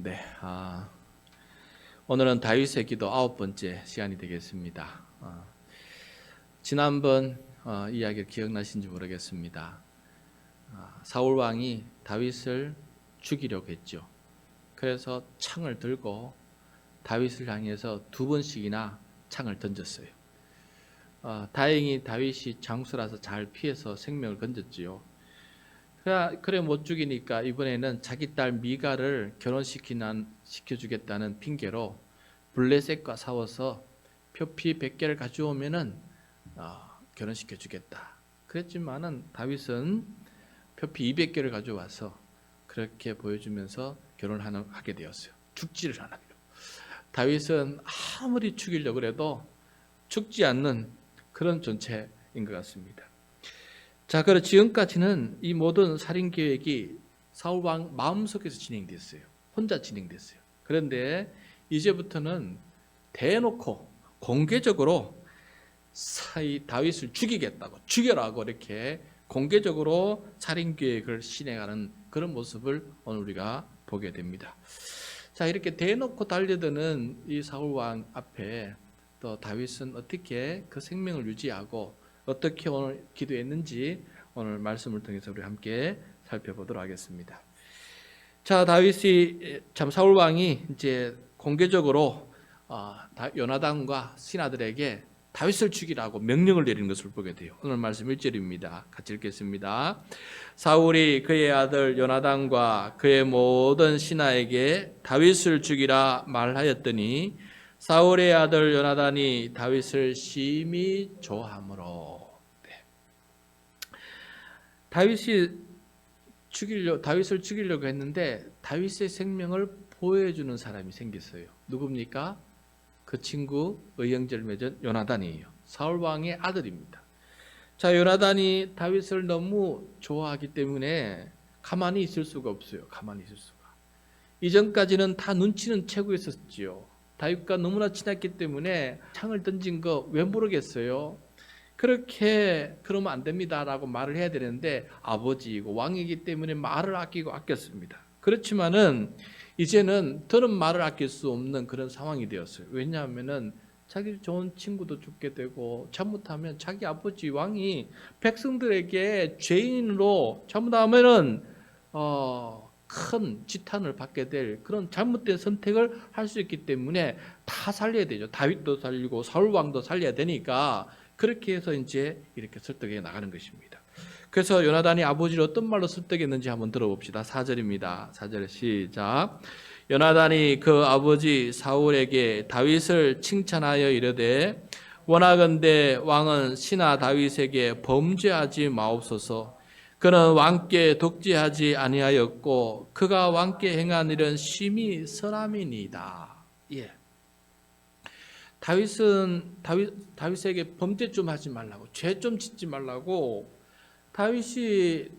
네, 오늘은 다윗의 기도 9번째 시간이 되겠습니다. 지난번 이야기를 기억나신지 모르겠습니다. 사울 왕이 다윗을 죽이려고 했죠. 그래서 창을 들고 다윗을 향해서 2번씩이나 창을 던졌어요. 다행히 다윗이 장수라서 잘 피해서 생명을 건졌지요. 그래 못 죽이니까 이번에는 자기 딸 미가를 결혼시켜주겠다는 핑계로 블레셋과 싸워서 표피 100개를 가져오면은 결혼시켜주겠다. 그랬지만은 다윗은 표피 200개를 가져와서 그렇게 보여주면서 결혼하게 되었어요. 죽지를 않아요. 다윗은 아무리 죽이려고 해도 죽지 않는 그런 존재인 것 같습니다. 자, 그럼 지금까지는 이 모든 살인 계획이 사울 왕 마음속에서 진행됐어요. 혼자 진행됐어요. 그런데 이제부터는 대놓고 공개적으로 다윗을 죽이겠다고, 죽여라고 이렇게 공개적으로 살인 계획을 실행하는 그런 모습을 오늘 우리가 보게 됩니다. 자, 이렇게 대놓고 달려드는 이 사울 왕 앞에 또 다윗은 어떻게 그 생명을 유지하고 어떻게 오늘 기도했는지 오늘 말씀을 통해서 우리 함께 살펴보도록 하겠습니다. 자, 다윗이 사울 왕이 이제 공개적으로 요나단과 신하들에게 다윗을 죽이라고 명령을 내리는 것을 보게 돼요. 오늘 말씀 1절입니다. 같이 읽겠습니다. 사울이 그의 아들 요나단과 그의 모든 신하에게 다윗을 죽이라 말하였더니 사울의 아들 요나단이 다윗을 심히 좋아하므로. 다윗을 죽이려고 했는데 다윗의 생명을 보호해주는 사람이 생겼어요. 누굽니까? 그 친구 의형제를 맺은 요나단이에요. 사울 왕의 아들입니다. 자, 요나단이 다윗을 너무 좋아하기 때문에 가만히 있을 수가 없어요. 가만히 있을 수가. 이전까지는 다 눈치는 채고 있었지요. 다윗과 너무나 친했기 때문에 창을 던진 거 왜 모르겠어요. 그렇게 그러면 안 됩니다라고 말을 해야 되는데 아버지이고 왕이기 때문에 말을 아꼈습니다. 그렇지만은 이제는 더는 말을 아낄 수 없는 그런 상황이 되었어요. 왜냐하면은 자기 좋은 친구도 죽게 되고 잘못하면 자기 아버지 왕이 백성들에게 죄인으로 잘못하면은 큰 지탄을 받게 될 그런 잘못된 선택을 할 수 있기 때문에 다 살려야 되죠. 다윗도 살리고 사울 왕도 살려야 되니까 그렇게 해서 이제 이렇게 설득해 나가는 것입니다. 그래서 요나단이 아버지를 어떤 말로 설득했는지 한번 들어봅시다. 4절입니다. 4절 시작. 요나단이 그 아버지 사울에게 다윗을 칭찬하여 이르되 원하건대 왕은 신하 다윗에게 범죄하지 마옵소서. 그는 왕께 독재하지 아니하였고 그가 왕께 행한 일은 심히 선함이니이다. 예. 다윗에게 범죄 좀 하지 말라고, 죄 좀 짓지 말라고. 다윗이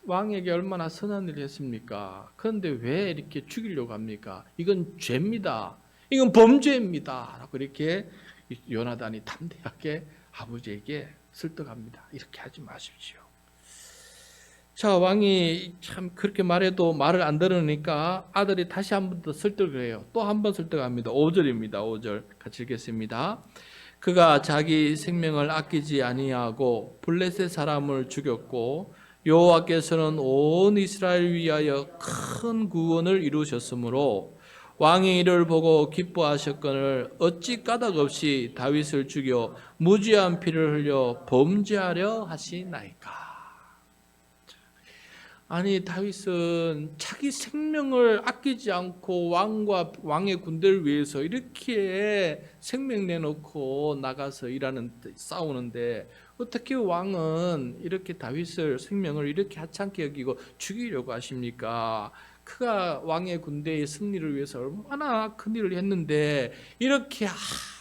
왕에게 얼마나 선한 일을 했습니까? 그런데 왜 이렇게 죽이려고 합니까? 이건 죄입니다. 이건 범죄입니다. 라고 이렇게 요나단이 담대하게 아버지에게 설득합니다. 이렇게 하지 마십시오. 자, 왕이 참 그렇게 말해도 말을 안 들으니까 아들이 다시 한 번 더 설득을 해요. 또 한 번 설득합니다. 5절입니다. 5절 같이 읽겠습니다. 그가 자기 생명을 아끼지 아니하고 블레셋 사람을 죽였고 여호와께서는 온 이스라엘 위하여 큰 구원을 이루셨으므로 왕이 이를 보고 기뻐하셨거늘 어찌 까닭 없이 다윗을 죽여 무지한 피를 흘려 범죄하려 하시나이까. 아니, 다윗은 자기 생명을 아끼지 않고 왕의 군대를 위해서 이렇게 생명 내놓고 나가서 싸우는데 어떻게 왕은 이렇게 다윗을 생명을 이렇게 하찮게 여기고 죽이려고 하십니까? 그가 왕의 군대의 승리를 위해서 얼마나 큰 일을 했는데 이렇게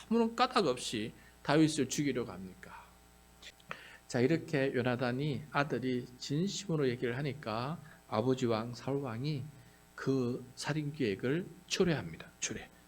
아무런 까닭 없이 다윗을 죽이려고 합니까? 자, 이렇게 요나단이 아들이 진심으로 얘기를 하니까 아버지 왕 사울 왕이 그 살인 계획을 초래합니다.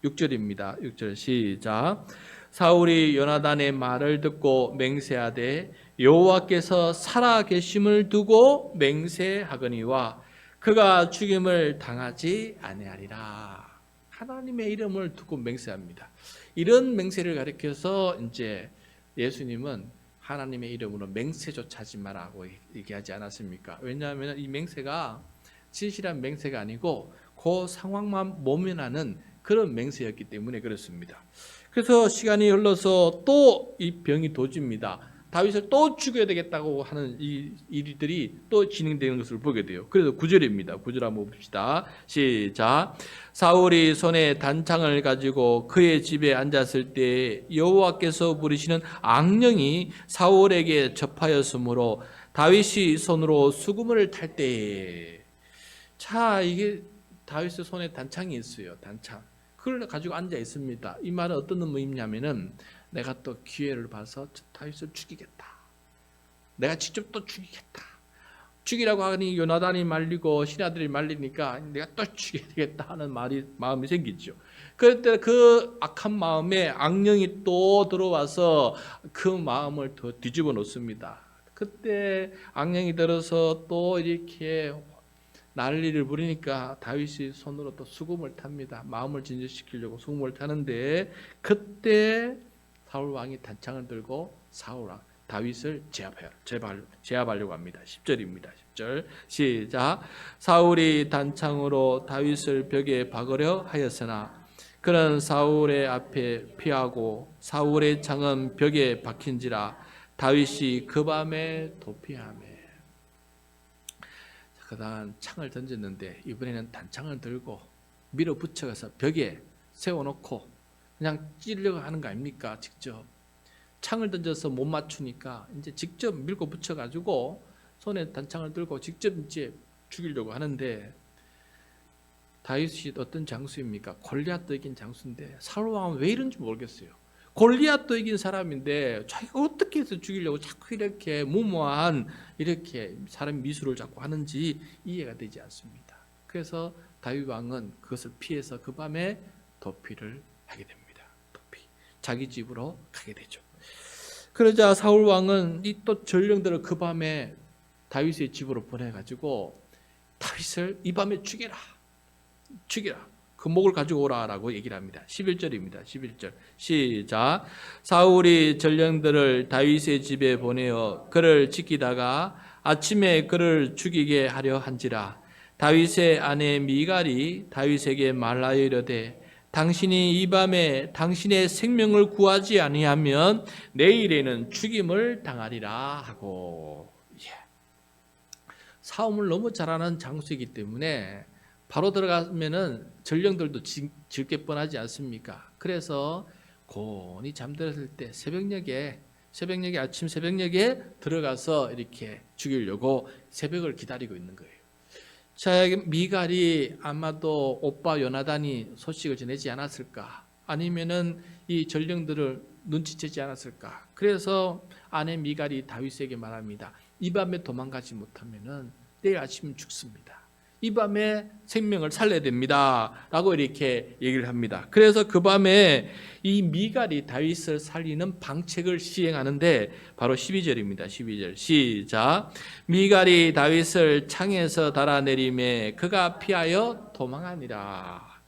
6절입니다. 6절 시작. 사울이 요나단의 말을 듣고 맹세하되 여호와께서 살아 계심을 두고 맹세하거니와 그가 죽임을 당하지 아니하리라. 하나님의 이름을 두고 맹세합니다. 이런 맹세를 가리켜서 이제 예수님은 하나님의 이름으로 맹세조차 하지 마라고 얘기하지 않았습니까? 왜냐하면 이 맹세가 진실한 맹세가 아니고 그 상황만 모면하는 그런 맹세였기 때문에 그렇습니다. 그래서 시간이 흘러서 또 이 병이 도집니다. 다윗을 또 죽여야 되겠다고 하는 이 일들이 또 진행되는 것을 보게 돼요. 그래서 9절입니다. 9절 한번 봅시다. 시작. 사울이 손에 단창을 가지고 그의 집에 앉았을 때 여호와께서 부르시는 악령이 사울에게 접하였으므로 다윗이 손으로 수금을 탈 때에, 자, 이게 다윗의 손에 단창이 있어요. 단창. 그걸 가지고 앉아 있습니다. 이 말은 어떤 의미냐면은 내가 또 기회를 봐서 다윗을 죽이겠다. 내가 직접 또 죽이겠다. 죽이라고 하니 요나단이 말리고 신하들이 말리니까 내가 또 죽여야 되겠다 하는 마음이 생기죠. 그때 그 악한 마음에 악령이 또 들어와서 그 마음을 더 뒤집어 놓습니다. 그때 악령이 들어서 또 이렇게 난리를 부리니까 다윗이 손으로 또 수금을 탑니다. 마음을 진정시키려고 수금을 타는데 그때 사울 왕이 단창을 들고 다윗을 제압하려고 합니다. 10절입니다. 10절 시작. 사울이 단창으로 다윗을 벽에 박으려 하였으나 그는 사울의 앞에 피하고 사울의 창은 벽에 박힌지라 다윗이 그 밤에 도피하며. 그다음 창을 던졌는데 이번에는 단창을 들고 밀어붙여서 벽에 세워놓고 그냥 찌르려고 하는 거 아닙니까? 직접 창을 던져서 못 맞추니까 이제 직접 밀고 붙여가지고 손에 단창을 들고 직접 이제 죽이려고 하는데, 다윗이 어떤 장수입니까? 골리앗도 이긴 장수인데 사울 왕은 왜 이런지 모르겠어요. 골리앗도 이긴 사람인데 자기가 어떻게 해서 죽이려고 자꾸 이렇게 무모한 이렇게 사람 미수를 자꾸 하는지 이해가 되지 않습니다. 그래서 다윗 왕은 그것을 피해서 그 밤에 도피를 하게 됩니다. 자기 집으로 가게 되죠. 그러자 사울 왕은 이 또 전령들을 그 밤에 다윗의 집으로 보내가지고 다윗을 이 밤에 죽여라. 그 목을 가지고 오라라고 얘기를 합니다. 11절입니다. 11절 시작. 사울이 전령들을 다윗의 집에 보내어 그를 지키다가 아침에 그를 죽이게 하려 한지라. 다윗의 아내 미갈이 다윗에게 말하여 이르되 당신이 이 밤에 당신의 생명을 구하지 아니하면 내일에는 죽임을 당하리라 하고. 싸움을 너무 잘하는 장수이기 때문에 바로 들어가면은 전령들도 질게 뻔하지 않습니까? 그래서 곤히 잠들었을 때 아침 새벽녘에 들어가서 이렇게 죽이려고 새벽을 기다리고 있는 거예요. 자, 미갈이 아마도 오빠 요나단이 소식을 전하지 않았을까? 아니면은 이 전령들을 눈치채지 않았을까? 그래서 아내 미갈이 다윗에게 말합니다. 이 밤에 도망가지 못하면은 내일 아침 죽습니다. 이 밤에 생명을 살려야 됩니다. 라고 이렇게 얘기를 합니다. 그래서 그 밤에 이 미갈이 다윗을 살리는 방책을 시행하는데 바로 12절입니다. 12절 시작. 미갈이 다윗을 창에서 달아내리매 그가 피하여 도망하니라.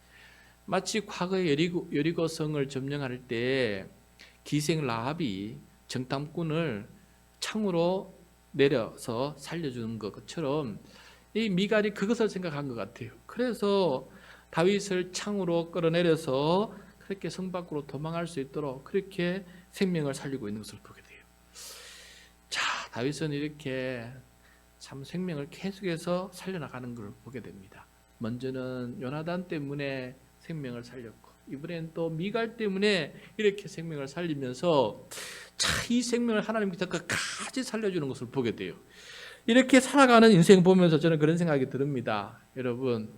마치 과거에 여리고성을 점령할 때 기생 라합이 정탐꾼을 창으로 내려서 살려주는 것처럼 이 미갈이 그것을 생각한 것 같아요. 그래서 다윗을 창으로 끌어내려서 그렇게 성 밖으로 도망할 수 있도록 그렇게 생명을 살리고 있는 것을 보게 돼요. 자, 다윗은 이렇게 참 생명을 계속해서 살려나가는 걸 보게 됩니다. 먼저는 요나단 때문에 생명을 살렸고 이번엔 또 미갈 때문에 이렇게 생명을 살리면서 이 생명을 하나님께서 끝까지 살려주는 것을 보게 돼요. 이렇게 살아가는 인생 보면서 저는 그런 생각이 듭니다. 여러분,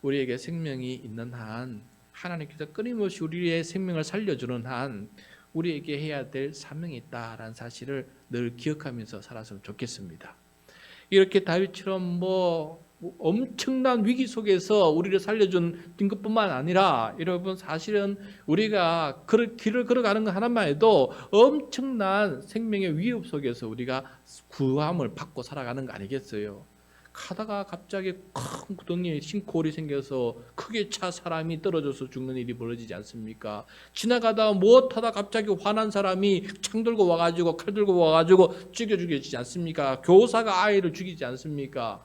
우리에게 생명이 있는 한, 하나님께서 끊임없이 우리의 생명을 살려주는 한 우리에게 해야 될 사명이 있다라는 사실을 늘 기억하면서 살았으면 좋겠습니다. 이렇게 다윗처럼 엄청난 위기 속에서 우리를 살려준 것뿐만 아니라 여러분, 사실은 우리가 길을 걸어가는 것 하나만 해도 엄청난 생명의 위협 속에서 우리가 구함을 받고 살아가는 거 아니겠어요? 가다가 갑자기 큰 구덩이에 싱크홀이 생겨서 크게 차 사람이 떨어져서 죽는 일이 벌어지지 않습니까? 지나가다가 무엇하다 갑자기 화난 사람이 창 들고 와가지고 칼 들고 와가지고 죽여주지 않습니까? 교사가 아이를 죽이지 않습니까?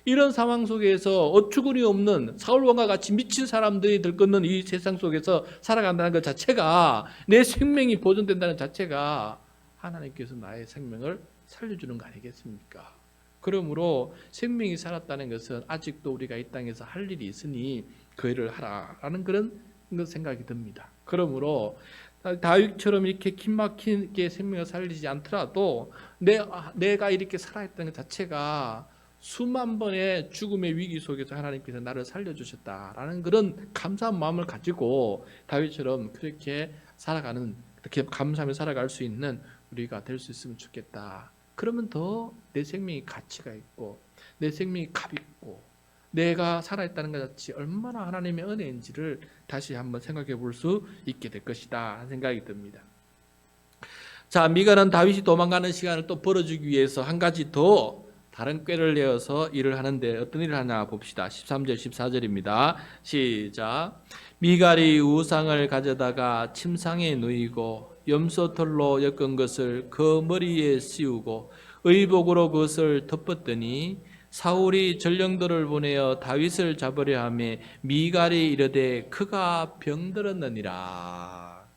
이런 상황 속에서 어처구니 없는 사울왕과 같이 미친 사람들이 들끓는 이 세상 속에서 살아간다는 것 자체가, 내 생명이 보존된다는 자체가 하나님께서 나의 생명을 살려주는 거 아니겠습니까? 그러므로 생명이 살았다는 것은 아직도 우리가 이 땅에서 할 일이 있으니 그 일을 하라라는 그런 생각이 듭니다. 그러므로 다윗처럼 이렇게 긴막히게 생명을 살리지 않더라도 내가 이렇게 살아있다는 것 자체가 수만 번의 죽음의 위기 속에서 하나님께서 나를 살려주셨다라는 그런 감사한 마음을 가지고 다윗처럼 그렇게 살아가는, 그렇게 감사하며 살아갈 수 있는 우리가 될 수 있으면 좋겠다. 그러면 더 내 생명이 가치가 있고 내 생명이 값 있고 내가 살아있다는 것 자체 얼마나 하나님의 은혜인지를 다시 한번 생각해 볼 수 있게 될 것이다 하는 생각이 듭니다. 자, 미가는 다윗이 도망가는 시간을 또 벌어주기 위해서 한 가지 더 다른 꾀를 내어서 일을 하는데 어떤 일을 하나 봅시다. 13절 14절입니다. 시작. 미갈이 우상을 가져다가 침상에 누이고 염소털로 엮은 것을 그 머리에 씌우고 의복으로 그것을 덮었더니 사울이 전령들을 보내어 다윗을 잡으려 하며 미갈이 이르되 그가 병들었느니라.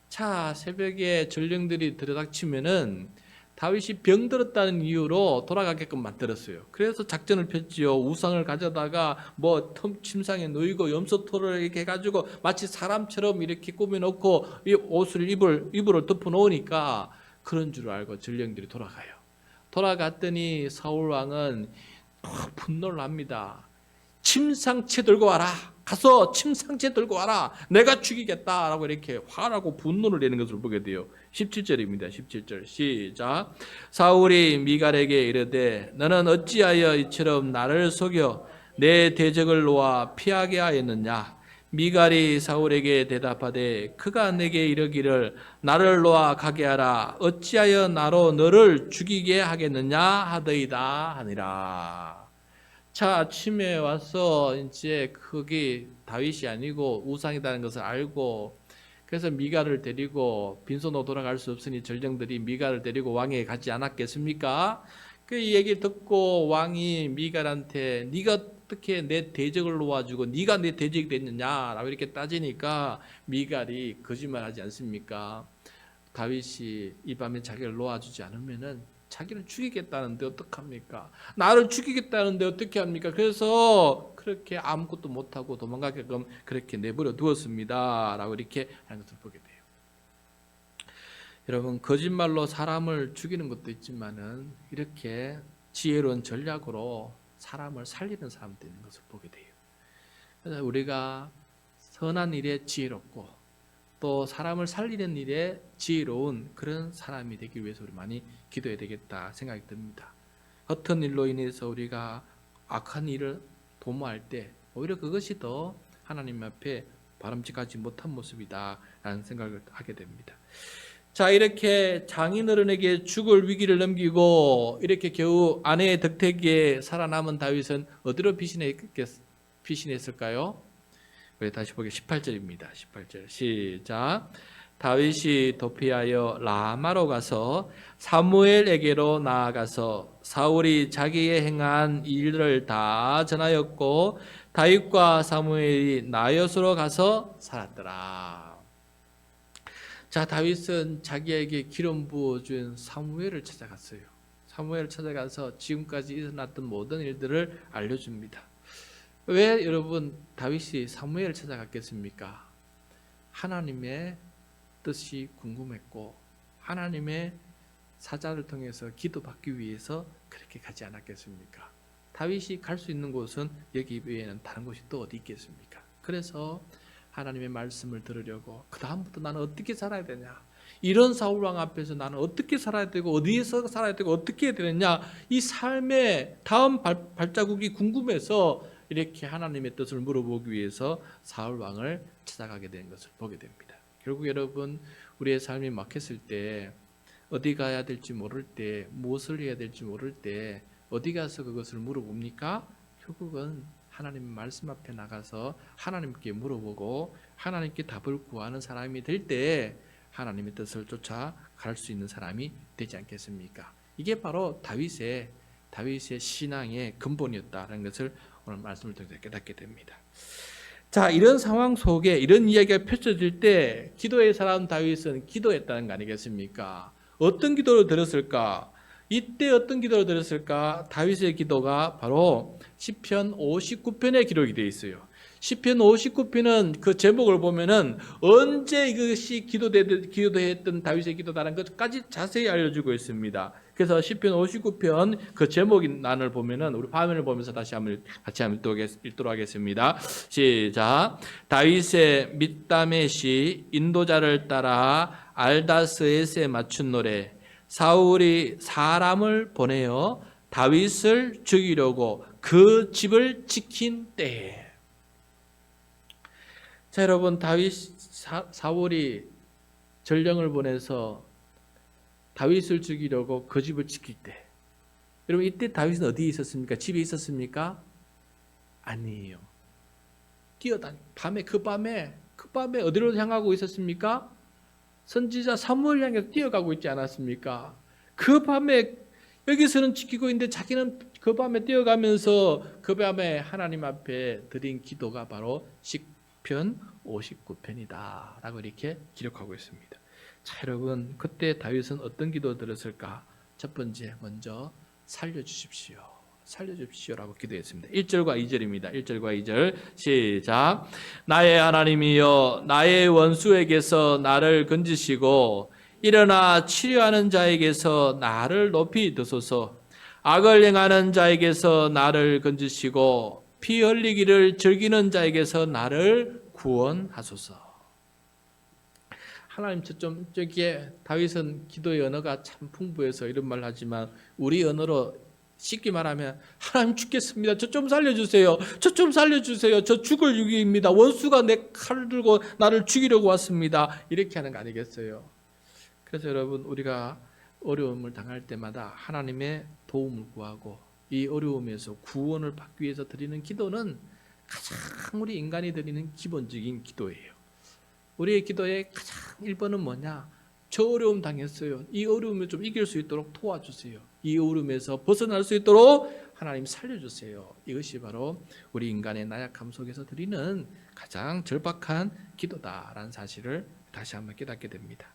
자, 새벽에 전령들이 들이닥치면은 다윗이 병들었다는 이유로 돌아가게끔 만들었어요. 그래서 작전을 폈지요. 우상을 가져다가 뭐 침상에 놓이고 염소털을 이렇게 해가지고 마치 사람처럼 이렇게 꾸며놓고 이 옷을 이불을 덮어놓으니까 그런 줄 알고 전령들이 돌아가요. 돌아갔더니 사울 왕은 분노를 합니다. 침상채 들고 와라. 가서 침상채 들고 와라. 내가 죽이겠다라고 이렇게 화나고 분노를 내는 것을 보게 돼요. 17절입니다. 17절 시작. 사울이 미갈에게 이르되 너는 어찌하여 이처럼 나를 속여 내 대적을 놓아 피하게 하였느냐. 미갈이 사울에게 대답하되 그가 내게 이르기를 나를 놓아 가게 하라. 어찌하여 나로 너를 죽이게 하겠느냐 하더이다 하니라. 자, 아침에 와서 이제 그게 다윗이 아니고 우상이라는 것을 알고 그래서 미갈을 데리고 빈손으로 돌아갈 수 없으니 전령들이 미갈을 데리고 왕에게 가지 않았겠습니까? 그 얘기 듣고 왕이 미갈한테 네가 어떻게 내 대적을 놓아주고 네가 내 대적이 됐느냐라고 이렇게 따지니까 미갈이 거짓말하지 않습니까? 다윗이 이 밤에 자기를 놓아주지 않으면은 자기를 죽이겠다는데 어떡합니까? 나를 죽이겠다는데 어떻게 합니까? 그래서 그렇게 아무것도 못하고 도망가게끔 그렇게 내버려 두었습니다 라고 이렇게 하는 것을 보게 돼요. 여러분, 거짓말로 사람을 죽이는 것도 있지만은 이렇게 지혜로운 전략으로 사람을 살리는 사람도 있는 것을 보게 돼요. 그래서 우리가 선한 일에 지혜롭고 또 사람을 살리는 일에 지혜로운 그런 사람이 되기 위해서 우리 많이 기도해야 되겠다 생각이 듭니다. 어떤 일로 인해서 우리가 악한 일을 도모할 때 오히려 그것이 더 하나님 앞에 바람직하지 못한 모습이다 라는 생각을 하게 됩니다. 자, 이렇게 장인어른에게 죽을 위기를 넘기고 이렇게 겨우 아내의 덕택에 살아남은 다윗은 어디로 피신했을까요? 우리 다시 보기 18절입니다. 18절 시작. 다윗이 도피하여 라마로 가서 사무엘에게로 나아가서 사울이 자기의 행한 일을 다 전하였고 다윗과 사무엘이 나요스로 가서 살았더라. 자, 다윗은 자기에게 기름 부어준 사무엘을 찾아갔어요. 사무엘을 찾아가서 지금까지 일어났던 모든 일들을 알려줍니다. 왜 여러분 다윗이 사무엘을 찾아갔겠습니까? 하나님의 뜻이 궁금했고 하나님의 사자를 통해서 기도받기 위해서 그렇게 가지 않았겠습니까? 다윗이 갈 수 있는 곳은 여기 외에는 다른 곳이 또 어디 있겠습니까? 그래서 하나님의 말씀을 들으려고 그 다음부터 나는 어떻게 살아야 되냐, 이런 사울왕 앞에서 나는 어떻게 살아야 되고 어디에서 살아야 되고 어떻게 해야 되느냐, 이 삶의 다음 발자국이 궁금해서 이렇게 하나님의 뜻을 물어보기 위해서 사울왕을 찾아가게 된 것을 보게 됩니다. 결국 여러분, 우리의 삶이 막혔을 때, 어디 가야 될지 모를 때, 무엇을 해야 될지 모를 때 어디 가서 그것을 물어봅니까? 결국은 하나님 말씀 앞에 나가서 하나님께 물어보고 하나님께 답을 구하는 사람이 될 때 하나님의 뜻을 쫓아갈 수 있는 사람이 되지 않겠습니까? 이게 바로 다윗의 신앙의 근본이었다는 것을 오늘 말씀을 통해서 깨닫게 됩니다. 자, 이런 상황 속에 이런 이야기가 펼쳐질 때 기도의 사람 다윗은 기도했다는 거 아니겠습니까? 어떤 기도를 드렸을까? 이때 어떤 기도를 드렸을까? 다윗의 기도가 바로 시편 59편에 기록이 되어 있어요. 시편 59편은 그 제목을 보면은 언제 이것이 기도했던 다윗의 기도다라는 것까지 자세히 알려주고 있습니다. 그래서 시편 59편 그 제목란을 보면은 우리 화면을 보면서 다시 같이 한번 읽도록 하겠습니다. 시작. 다윗의 밋다메시 인도자를 따라 알다스에스에 맞춘 노래. 사울이 사람을 보내어 다윗을 죽이려고 그 집을 지킨 때에. 자, 여러분, 사울이 전령을 보내서 다윗을 죽이려고 그 집을 지킬 때, 여러분, 이때 다윗은 어디에 있었습니까? 집에 있었습니까? 아니에요. 그 밤에 어디로 향하고 있었습니까? 선지자 사무엘 향해 뛰어가고 있지 않았습니까? 그 밤에 여기서는 지키고 있는데 자기는 그 밤에 뛰어가면서 그 밤에 하나님 앞에 드린 기도가 바로 시편 59편이다 라고 이렇게 기록하고 있습니다. 자, 여러분, 그때 다윗은 어떤 기도를 드렸을까? 첫 번째, 먼저 살려주십시오라고 기도했습니다. 1절과 2절입니다. 1절과 2절 시작. 나의 하나님이여, 나의 원수에게서 나를 건지시고 일어나 치료하는 자에게서 나를 높이 드소서. 악을 행하는 자에게서 나를 건지시고 피 흘리기를 즐기는 자에게서 나를 구원하소서. 하나님, 저기에 다윗은 기도의 언어가 참 풍부해서 이런 말을 하지만 우리 언어로 쉽게 말하면 하나님 죽겠습니다. 저 좀 살려주세요. 저 좀 살려주세요. 저 죽을 유기입니다. 원수가 내 칼을 들고 나를 죽이려고 왔습니다. 이렇게 하는 거 아니겠어요? 그래서 여러분, 우리가 어려움을 당할 때마다 하나님의 도움을 구하고 이 어려움에서 구원을 받기 위해서 드리는 기도는 가장 우리 인간이 드리는 기본적인 기도예요. 우리의 기도의 가장 1번은 뭐냐? 저 어려움 당했어요. 이 어려움을 좀 이길 수 있도록 도와주세요. 이 어려움에서 벗어날 수 있도록 하나님 살려주세요. 이것이 바로 우리 인간의 나약함 속에서 드리는 가장 절박한 기도다라는 사실을 다시 한번 깨닫게 됩니다.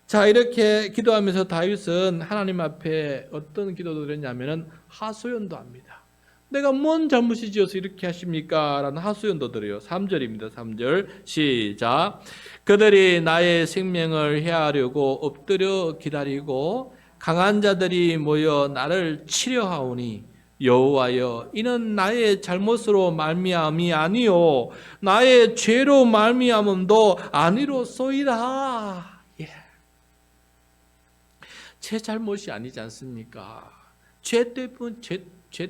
자, 이렇게 기도하면서 다윗은 하나님 앞에 어떤 기도도 드렸냐면은 하소연도 합니다. 내가 뭔 잘못이 지어서 이렇게 하십니까? 라는 하소연도 드려요. 3절입니다. 3절 시작. 그들이 나의 생명을 해하려고 엎드려 기다리고 강한 자들이 모여 나를 치려하오니 여호와여, 이는 나의 잘못으로 말미암이 아니요 나의 죄로 말미암음도 아니로소이다. 예. 제 잘못이 아니지 않습니까? 죄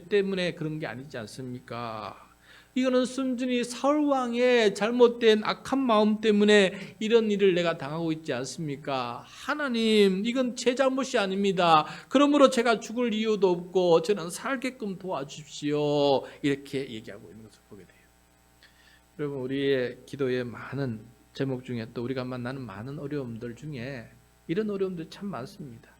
때문에 그런 게 아니지 않습니까? 이거는 순전히 사울 왕의 잘못된 악한 마음 때문에 이런 일을 내가 당하고 있지 않습니까? 하나님, 이건 제 잘못이 아닙니다. 그러므로 제가 죽을 이유도 없고 저는 살게끔 도와주십시오. 이렇게 얘기하고 있는 것을 보게 돼요. 여러분, 우리의 기도의 많은 제목 중에 또 우리가 만나는 많은 어려움들 중에 이런 어려움들 참 많습니다.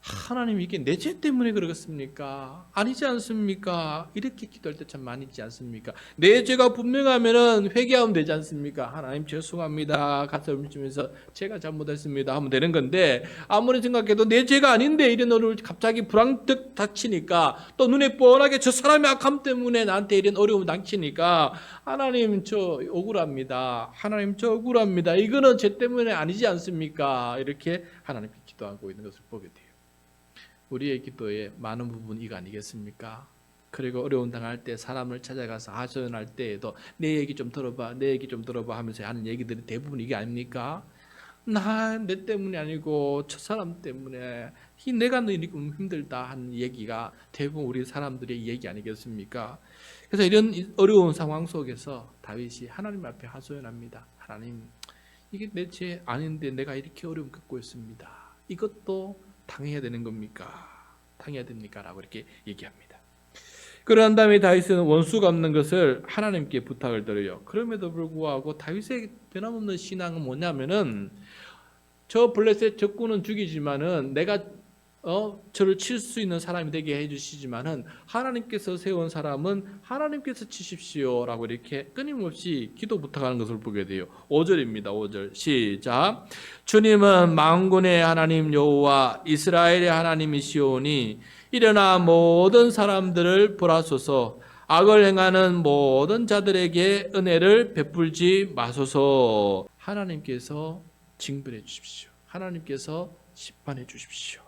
하나님, 이게 내 죄 때문에 그러겠습니까? 아니지 않습니까? 이렇게 기도할 때 참 많이 있지 않습니까? 내 죄가 분명하면은 회개하면 되지 않습니까? 하나님 죄송합니다. 가서 울면서 제가 잘못했습니다 하면 되는 건데, 아무리 생각해도 내 죄가 아닌데 이런 어려움을 갑자기 불황득 닥치니까, 또 눈에 뻔하게 저 사람의 악함 때문에 나한테 이런 어려움을 닥치니까 하나님 저 억울합니다. 하나님 저 억울합니다. 이거는 죄 때문에 아니지 않습니까? 이렇게 하나님께 기도하고 있는 것을 보게 돼요. 우리의 기도의 많은 부분이 이거 아니겠습니까? 그리고 어려움 당할 때 사람을 찾아가서 하소연할 때에도 내 얘기 좀 들어봐, 내 얘기 좀 들어봐 하면서 하는 얘기들이 대부분 이게 아닙니까? 내 때문이 아니고 저 사람 때문에 내가 너무 힘들다 하는 얘기가 대부분 우리 사람들의 얘기 아니겠습니까? 그래서 이런 어려운 상황 속에서 다윗이 하나님 앞에 하소연합니다. 하나님, 이게 내 죄 아닌데 내가 이렇게 어려움 겪고 있습니다. 이것도 당해야 되는 겁니까? 바탕해야 됩니까? 라고 이렇게 얘기합니다. 그러한 다음에 다윗은 원수 갚는 것을 하나님께 부탁을 드려요. 그럼에도 불구하고 다윗의 변함없는 신앙은 뭐냐면은 저 블레셋 적군은 죽이지만은 내가 저를 칠 수 있는 사람이 되게 해주시지만은 하나님께서 세운 사람은 하나님께서 치십시오라고 이렇게 끊임없이 기도 부탁하는 것을 보게 돼요. 5절입니다. 5절 시작. 주님은 만군의 하나님 여호와 이스라엘의 하나님이시오니 일어나 모든 사람들을 벌하소서. 악을 행하는 모든 자들에게 은혜를 베풀지 마소서. 하나님께서 징벌해 주십시오. 하나님께서 심판해 주십시오.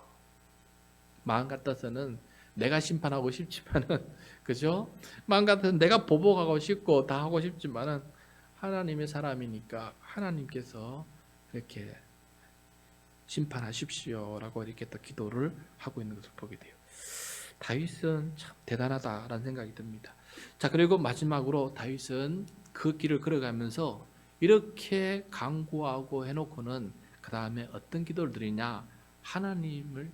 마음 같아서는 내가 심판하고 싶지만은 그죠? 마음 같아서는 내가 보복하고 싶고 다 하고 싶지만은 하나님의 사람이니까 하나님께서 이렇게 심판하십시오라고 이렇게 또 기도를 하고 있는 것을 보게 돼요. 다윗은 참 대단하다라는 생각이 듭니다. 자, 그리고 마지막으로 다윗은 그 길을 걸어가면서 이렇게 강구하고 해놓고는 그 다음에 어떤 기도를 드리냐? 하나님은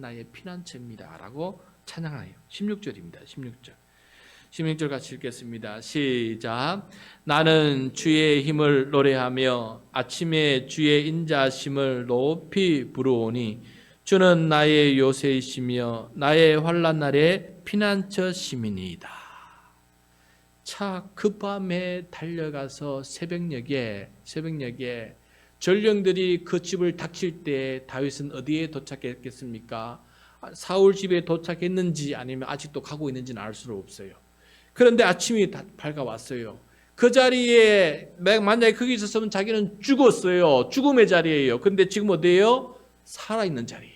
나의 피난처입니다 라고 찬양하요. 16절입니다. 16절 같이 읽겠습니다. 시작. 나는 주의 힘을 노래하며 아침에 주의 인자심을 높이 부르오니 주는 나의 요새이시며 나의 환난 날의 피난처심이니이다. 차 그 밤에 달려가서 새벽녘에 전령들이 그 집을 닥칠 때 다윗은 어디에 도착했겠습니까? 사울 집에 도착했는지 아니면 아직도 가고 있는지는 알 수는 없어요. 그런데 아침이 밝아왔어요. 그 자리에 만약에 거기 있었으면 자기는 죽었어요. 죽음의 자리예요. 근데 지금 어디예요? 살아있는 자리예요.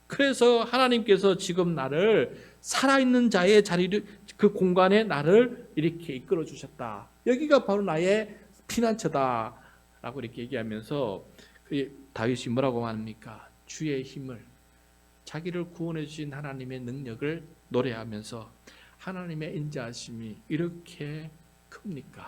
그래서 하나님께서 지금 나를 살아있는 자의 자리를 그 공간에 나를 이렇게 이끌어 주셨다. 여기가 바로 나의 피난처다 라고 이렇게 얘기하면서 다윗이 뭐라고 합니까? 주의 힘을, 자기를 구원해 주신 하나님의 능력을 노래하면서 하나님의 인자하심이 이렇게 큽니까?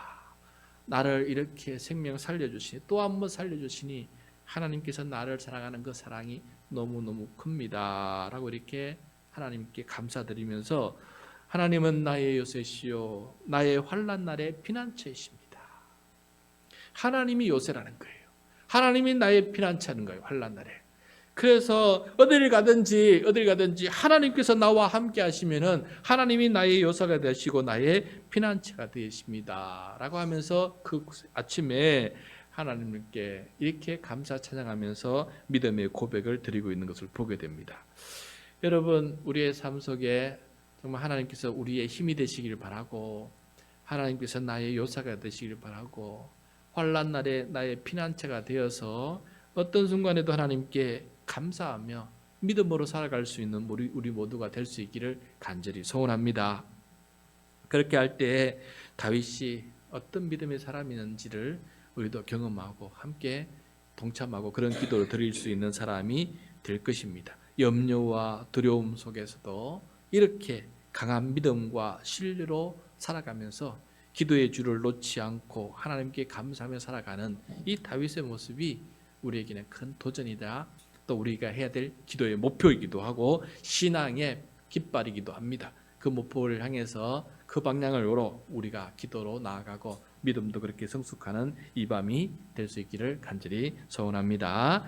나를 이렇게 생명 살려주시니 또 한 번 살려주시니 하나님께서 나를 사랑하는 그 사랑이 너무너무 큽니다 라고 이렇게 하나님께 감사드리면서 하나님은 나의 요새시요 나의 환난 날의 피난처이십니다. 하나님이 요새라는 거예요. 하나님이 나의 피난처는 거예요. 환난 날에. 그래서 어디를 가든지 하나님께서 나와 함께 하시면은 하나님이 나의 요새가 되시고 나의 피난처가 되십니다 라고 하면서 그 아침에 하나님께 이렇게 감사 찬양하면서 믿음의 고백을 드리고 있는 것을 보게 됩니다. 여러분, 우리의 삶 속에 정말 하나님께서 우리의 힘이 되시기를 바라고 하나님께서 나의 요새가 되시기를 바라고 환난 날에 나의 피난처가 되어서 어떤 순간에도 하나님께 감사하며 믿음으로 살아갈 수 있는 우리 모두가 될 수 있기를 간절히 소원합니다. 그렇게 할 때 다윗이 어떤 믿음의 사람이었는지를 우리도 경험하고 함께 동참하고 그런 기도를 드릴 수 있는 사람이 될 것입니다. 염려와 두려움 속에서도 이렇게 강한 믿음과 신뢰로 살아가면서 기도의 줄을 놓지 않고 하나님께 감사하며 살아가는 이 다윗의 모습이 우리에게는 큰 도전이다. 또 우리가 해야 될 기도의 목표이기도 하고 신앙의 깃발이기도 합니다. 그 목표를 향해서 그 방향으로 우리가 기도로 나아가고 믿음도 그렇게 성숙하는 이 밤이 될 수 있기를 간절히 소원합니다.